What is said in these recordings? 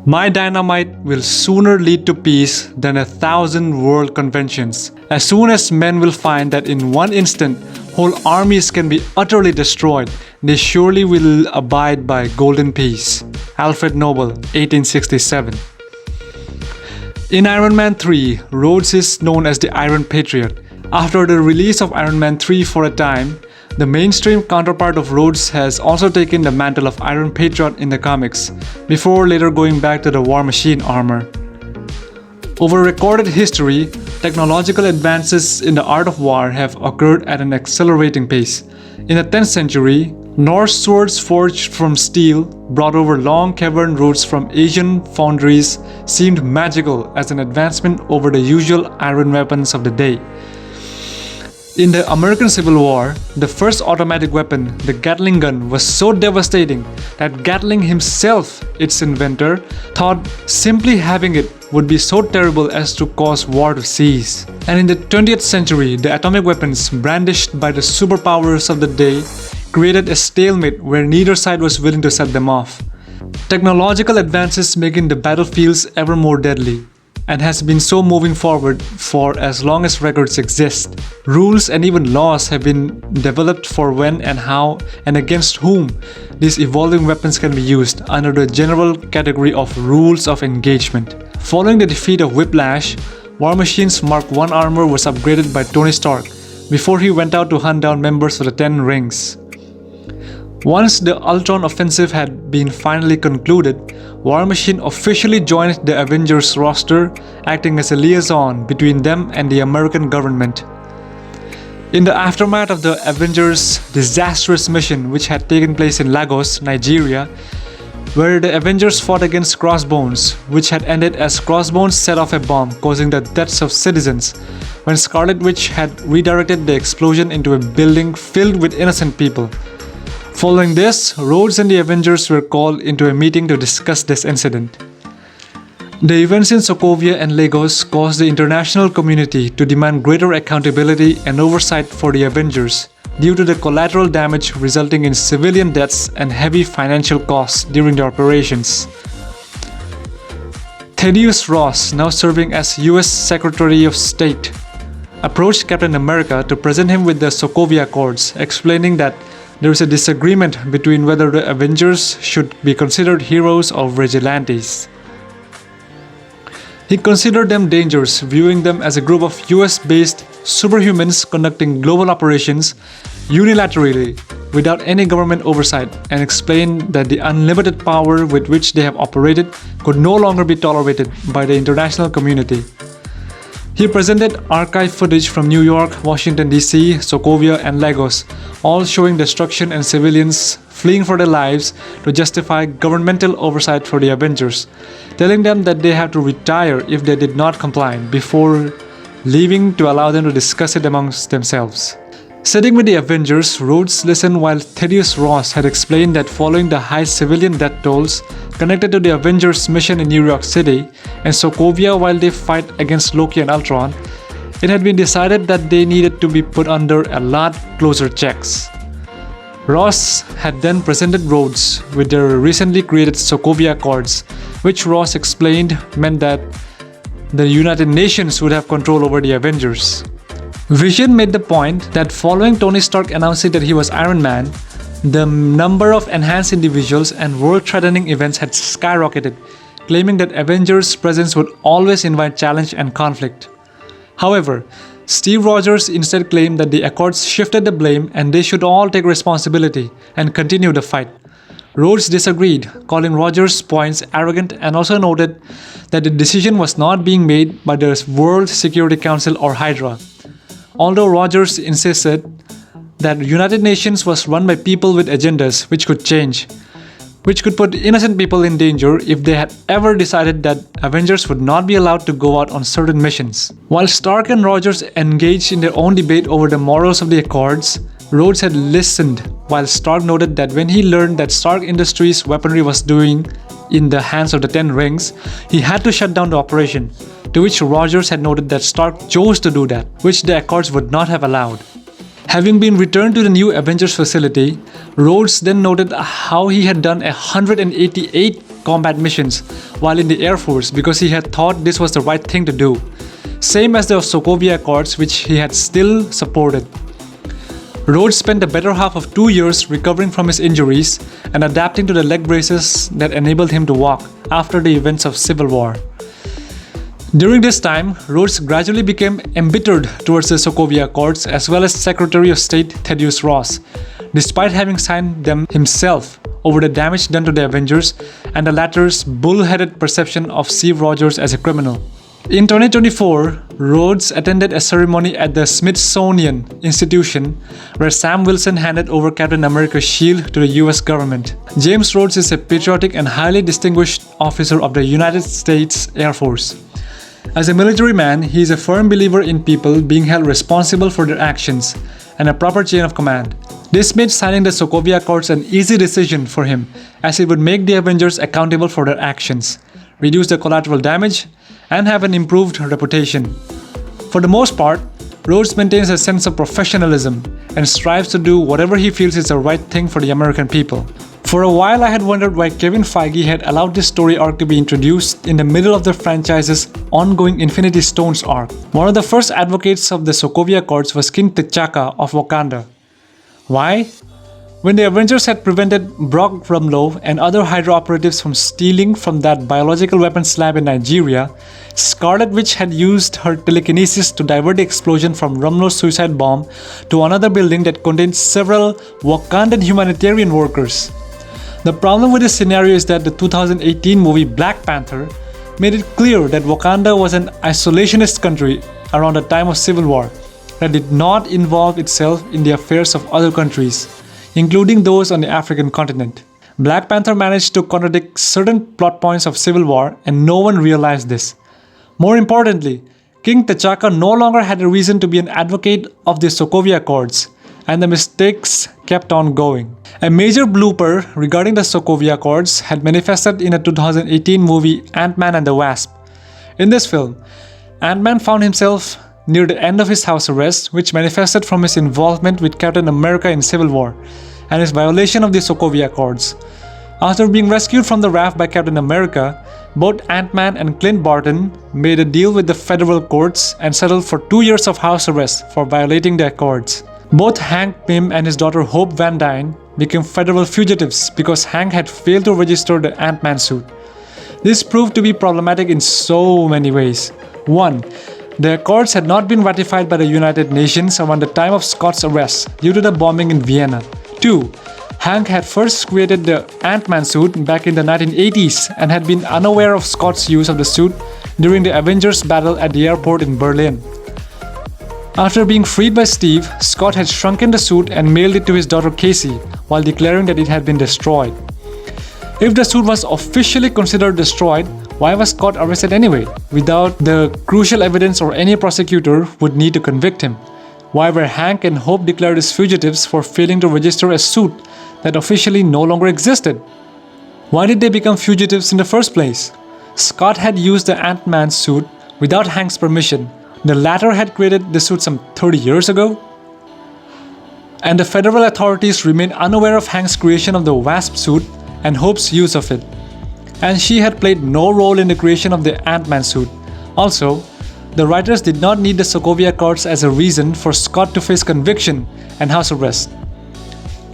My dynamite will sooner lead to peace than 1,000 world conventions. As soon as men will find that in one instant, whole armies can be utterly destroyed, they surely will abide by golden peace. Alfred Nobel, 1867. In Iron Man 3, Rhodes is known as the Iron Patriot. After the release of Iron Man 3 for a time, the mainstream counterpart of Rhodes has also taken the mantle of Iron Patriot in the comics, before later going back to the War Machine armor. Over recorded history, technological advances in the art of war have occurred at an accelerating pace. In the 10th century, Norse swords forged from steel, brought over long cavern routes from Asian foundries, seemed magical as an advancement over the usual iron weapons of the day. In the American Civil War, the first automatic weapon, the Gatling gun, was so devastating that Gatling himself, its inventor, thought simply having it would be so terrible as to cause war to cease. And in the 20th century, the atomic weapons brandished by the superpowers of the day created a stalemate where neither side was willing to set them off. Technological advances making the battlefields ever more deadly, and has been so moving forward for as long as records exist. Rules and even laws have been developed for when and how and against whom these evolving weapons can be used under the general category of rules of engagement. Following the defeat of Whiplash, War Machine's Mark I armor was upgraded by Tony Stark before he went out to hunt down members of the Ten Rings. Once the Ultron offensive had been finally concluded, War Machine officially joined the Avengers roster, acting as a liaison between them and the American government. In the aftermath of the Avengers' disastrous mission, which had taken place in Lagos, Nigeria, where the Avengers fought against Crossbones, which had ended as Crossbones set off a bomb causing the deaths of citizens, when Scarlet Witch had redirected the explosion into a building filled with innocent people. Following this, Rhodes and the Avengers were called into a meeting to discuss this incident. The events in Sokovia and Lagos caused the international community to demand greater accountability and oversight for the Avengers due to the collateral damage resulting in civilian deaths and heavy financial costs during the operations. Thaddeus Ross, now serving as US Secretary of State, approached Captain America to present him with the Sokovia Accords, explaining that there is a disagreement between whether the Avengers should be considered heroes or vigilantes. He considered them dangerous, viewing them as a group of US-based superhumans conducting global operations unilaterally without any government oversight, and explained that the unlimited power with which they have operated could no longer be tolerated by the international community. He presented archive footage from New York, Washington DC, Sokovia and Lagos, all showing destruction and civilians fleeing for their lives to justify governmental oversight for the Avengers, telling them that they have to retire if they did not comply before leaving to allow them to discuss it amongst themselves. Sitting with the Avengers, Rhodes listened while Thaddeus Ross had explained that following the high civilian death tolls connected to the Avengers' mission in New York City and Sokovia while they fight against Loki and Ultron, it had been decided that they needed to be put under a lot closer checks. Ross had then presented Rhodes with their recently created Sokovia Accords, which Ross explained meant that the United Nations would have control over the Avengers. Vision made the point that following Tony Stark announcing that he was Iron Man, the number of enhanced individuals and world-threatening events had skyrocketed, claiming that Avengers' presence would always invite challenge and conflict. However, Steve Rogers instead claimed that the Accords shifted the blame and they should all take responsibility and continue the fight. Rhodes disagreed, calling Rogers' points arrogant, and also noted that the decision was not being made by the World Security Council or Hydra. Although Rogers insisted that the United Nations was run by people with agendas which could change, which could put innocent people in danger if they had ever decided that Avengers would not be allowed to go out on certain missions. While Stark and Rogers engaged in their own debate over the morals of the Accords, Rhodes had listened while Stark noted that when he learned that Stark Industries' weaponry was doing in the hands of the Ten Rings, he had to shut down the operation, to which Rogers had noted that Stark chose to do that, which the Accords would not have allowed. Having been returned to the new Avengers facility, Rhodes then noted how he had done 188 combat missions while in the Air Force because he had thought this was the right thing to do. Same as the Sokovia Accords, which he had still supported. Rhodes spent the better half of 2 years recovering from his injuries and adapting to the leg braces that enabled him to walk after the events of Civil War. During this time, Rhodes gradually became embittered towards the Sokovia Accords as well as Secretary of State Thaddeus Ross, despite having signed them himself over the damage done to the Avengers and the latter's bull-headed perception of Steve Rogers as a criminal. In 2024, Rhodes attended a ceremony at the Smithsonian Institution where Sam Wilson handed over Captain America's shield to the US government. James Rhodes is a patriotic and highly distinguished officer of the United States Air Force. As a military man, he is a firm believer in people being held responsible for their actions and a proper chain of command. This made signing the Sokovia Accords an easy decision for him, as it would make the Avengers accountable for their actions, reduce the collateral damage, and have an improved reputation. For the most part, Rhodes maintains a sense of professionalism and strives to do whatever he feels is the right thing for the American people. For a while, I had wondered why Kevin Feige had allowed this story arc to be introduced in the middle of the franchise's ongoing Infinity Stones arc. One of the first advocates of the Sokovia Accords was King T'Chaka of Wakanda. Why? When the Avengers had prevented Brock Rumlow and other Hydra operatives from stealing from that biological weapons lab in Nigeria, Scarlet Witch had used her telekinesis to divert the explosion from Rumlow's suicide bomb to another building that contained several Wakandan humanitarian workers. The problem with this scenario is that the 2018 movie Black Panther made it clear that Wakanda was an isolationist country around the time of Civil War that did not involve itself in the affairs of other countries, including those on the African continent. Black Panther managed to contradict certain plot points of Civil War, and no one realized this. More importantly, King T'Chaka no longer had a reason to be an advocate of the Sokovia Accords, and the mistakes kept on going. A major blooper regarding the Sokovia Accords had manifested in a 2018 movie Ant-Man and the Wasp. In this film, Ant-Man found himself near the end of his house arrest, which manifested from his involvement with Captain America in Civil War and his violation of the Sokovia Accords. After being rescued from the raft by Captain America, both Ant-Man and Clint Barton made a deal with the federal courts and settled for 2 years of house arrest for violating the Accords. Both Hank Pym and his daughter Hope Van Dyne became federal fugitives because Hank had failed to register the Ant-Man suit. This proved to be problematic in so many ways. 1. The Accords had not been ratified by the United Nations around the time of Scott's arrest due to the bombing in Vienna. 2. Hank had first created the Ant-Man suit back in the 1980s and had been unaware of Scott's use of the suit during the Avengers battle at the airport in Berlin. After being freed by Steve, Scott had shrunken the suit and mailed it to his daughter Casey while declaring that it had been destroyed. If the suit was officially considered destroyed, why was Scott arrested anyway, without the crucial evidence or any prosecutor would need to convict him? Why were Hank and Hope declared as fugitives for failing to register a suit that officially no longer existed? Why did they become fugitives in the first place? Scott had used the Ant-Man suit without Hank's permission. The latter had created the suit some 30 years ago. And the federal authorities remained unaware of Hank's creation of the Wasp suit and Hope's use of it. And she had played no role in the creation of the Ant-Man suit. Also, the writers did not need the Sokovia Accords as a reason for Scott to face conviction and house arrest.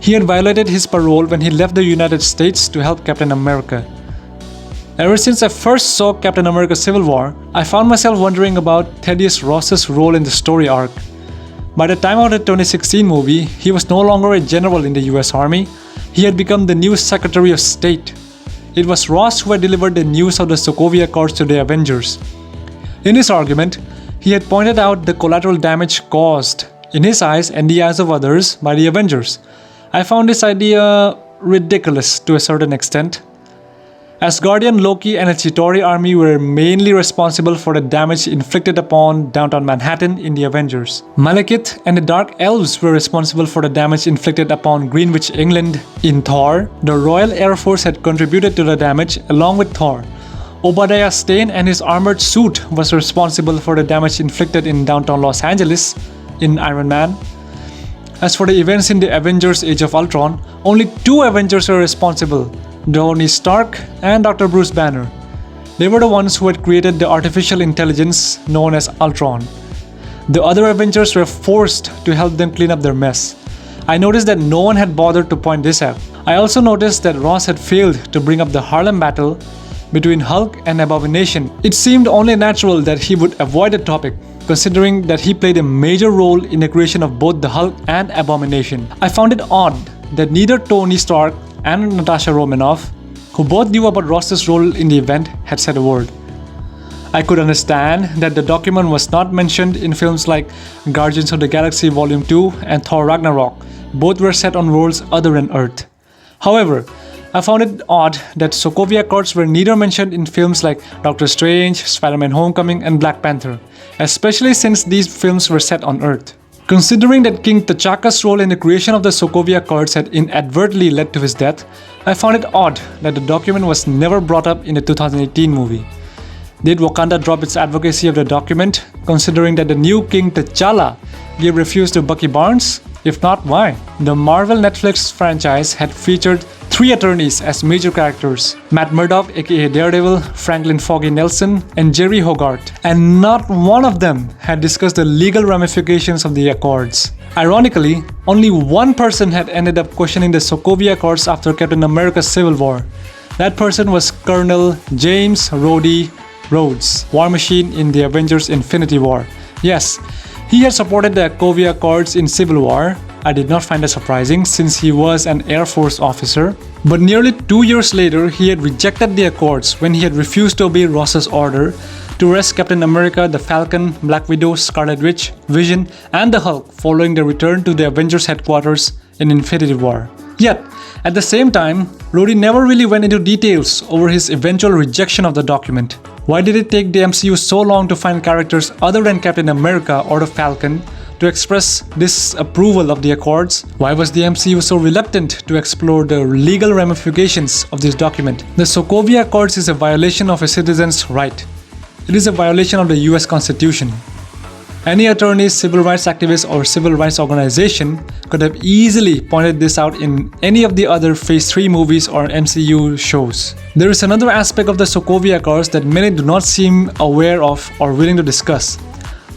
He had violated his parole when he left the United States to help Captain America. Ever since I first saw Captain America Civil War, I found myself wondering about Thaddeus Ross's role in the story arc. By the time of the 2016 movie, he was no longer a general in the US Army. He had become the new Secretary of State. It was Ross who had delivered the news of the Sokovia Accords to the Avengers. In his argument, he had pointed out the collateral damage caused, in his eyes and the eyes of others, by the Avengers. I found this idea ridiculous to a certain extent. Asgardian Loki and a Chitauri army were mainly responsible for the damage inflicted upon downtown Manhattan in the Avengers. Malekith and the Dark Elves were responsible for the damage inflicted upon Greenwich, England in Thor. The Royal Air Force had contributed to the damage along with Thor. Obadiah Stane and his armored suit was responsible for the damage inflicted in downtown Los Angeles in Iron Man. As for the events in the Avengers Age of Ultron, only 2 Avengers were responsible, Tony Stark, and Dr. Bruce Banner. They were the ones who had created the artificial intelligence known as Ultron. The other Avengers were forced to help them clean up their mess. I noticed that no one had bothered to point this out. I also noticed that Ross had failed to bring up the Harlem battle between Hulk and Abomination. It seemed only natural that he would avoid the topic, considering that he played a major role in the creation of both the Hulk and Abomination. I found it odd that neither Tony Stark and Natasha Romanoff, who both knew about Ross's role in the event, had said a word. I could understand that the document was not mentioned in films like Guardians of the Galaxy Volume 2 and Thor Ragnarok. Both were set on worlds other than Earth. However, I found it odd that Sokovia Accords were neither mentioned in films like Doctor Strange, Spider-Man Homecoming, and Black Panther, especially since these films were set on Earth. Considering that King T'Chaka's role in the creation of the Sokovia Accords had inadvertently led to his death, I found it odd that the document was never brought up in the 2018 movie. Did Wakanda drop its advocacy of the document, considering that the new King T'Challa gave refuse to Bucky Barnes? If not, why? The Marvel Netflix franchise had featured 3 attorneys as major characters: Matt Murdock aka Daredevil, Franklin Foggy Nelson, and Jerry Hogarth, and not one of them had discussed the legal ramifications of the Accords. Ironically, only one person had ended up questioning the Sokovia Accords after Captain America's Civil War. That person was Colonel James Rhodey Rhodes, War Machine in the Avengers Infinity War. Yes, he had supported the Sokovia Accords in Civil War. I did not find that surprising since he was an Air Force officer. But nearly 2 years later, he had rejected the Accords when he had refused to obey Ross's order to arrest Captain America, the Falcon, Black Widow, Scarlet Witch, Vision, and the Hulk following their return to the Avengers headquarters in Infinity War. Yet, at the same time, Rhodey never really went into details over his eventual rejection of the document. Why did it take the MCU so long to find characters other than Captain America or the Falcon to express disapproval of the Accords? Why was the MCU so reluctant to explore the legal ramifications of this document? The Sokovia Accords is a violation of a citizen's right. It is a violation of the US Constitution. Any attorney, civil rights activist, or civil rights organization could have easily pointed this out in any of the other Phase 3 movies or MCU shows. There is another aspect of the Sokovia Accords that many do not seem aware of or willing to discuss.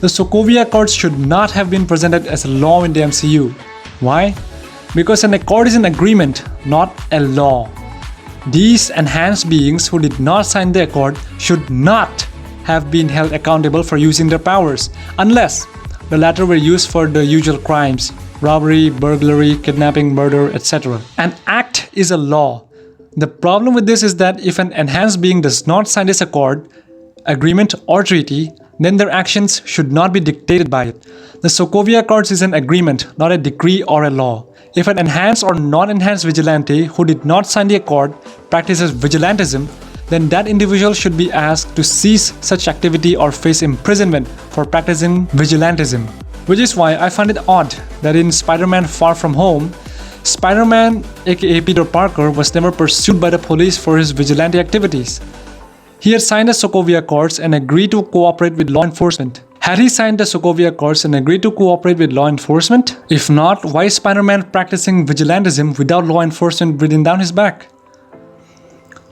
The Sokovia Accords should not have been presented as a law in the MCU. Why? Because an accord is an agreement, not a law. These enhanced beings who did not sign the accord should not have been held accountable for using their powers, unless the latter were used for the usual crimes: robbery, burglary, kidnapping, murder, etc. An act is a law. The problem with this is that if an enhanced being does not sign this accord, agreement, or treaty, then their actions should not be dictated by it. The Sokovia Accords is an agreement, not a decree or a law. If an enhanced or non-enhanced vigilante who did not sign the accord practices vigilantism, then that individual should be asked to cease such activity or face imprisonment for practicing vigilantism. Which is why I find it odd that in Spider-Man Far From Home, Spider-Man aka Peter Parker was never pursued by the police for his vigilante activities. He had signed the Sokovia Accords and agreed to cooperate with law enforcement. Had he signed the Sokovia Accords and agreed to cooperate with law enforcement? If not, why is Spider-Man practicing vigilantism without law enforcement breathing down his back?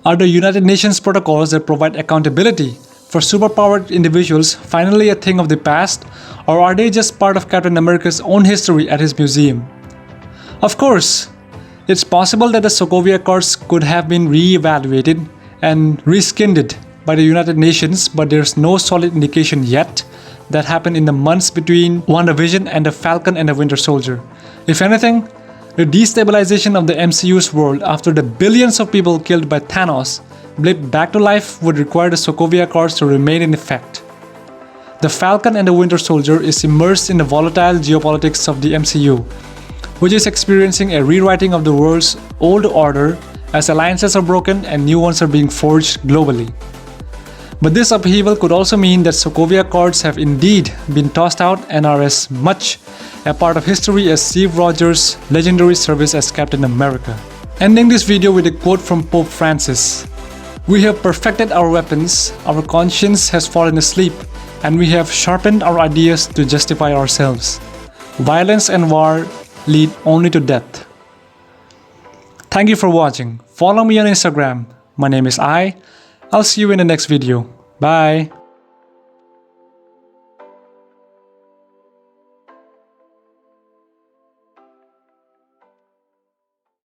Are the United Nations protocols that provide accountability for superpowered individuals finally a thing of the past, or are they just part of Captain America's own history at his museum? Of course, it's possible that the Sokovia Accords could have been re-evaluated and reskinned by the United Nations, but there's no solid indication yet that happened in the months between WandaVision and the Falcon and the Winter Soldier. If anything, the destabilization of the MCU's world after the billions of people killed by Thanos blipped back to life would require the Sokovia Accords to remain in effect. The Falcon and the Winter Soldier is immersed in the volatile geopolitics of the MCU, which is experiencing a rewriting of the world's old order as alliances are broken and new ones are being forged globally. But this upheaval could also mean that Sokovia Accords have indeed been tossed out and are as much a part of history as Steve Rogers' legendary service as Captain America. Ending this video with a quote from Pope Francis: "We have perfected our weapons, our conscience has fallen asleep, and we have sharpened our ideas to justify ourselves. Violence and war lead only to death." Thank you for watching. Follow me on Instagram. My name is I'll see you in the next video. Bye.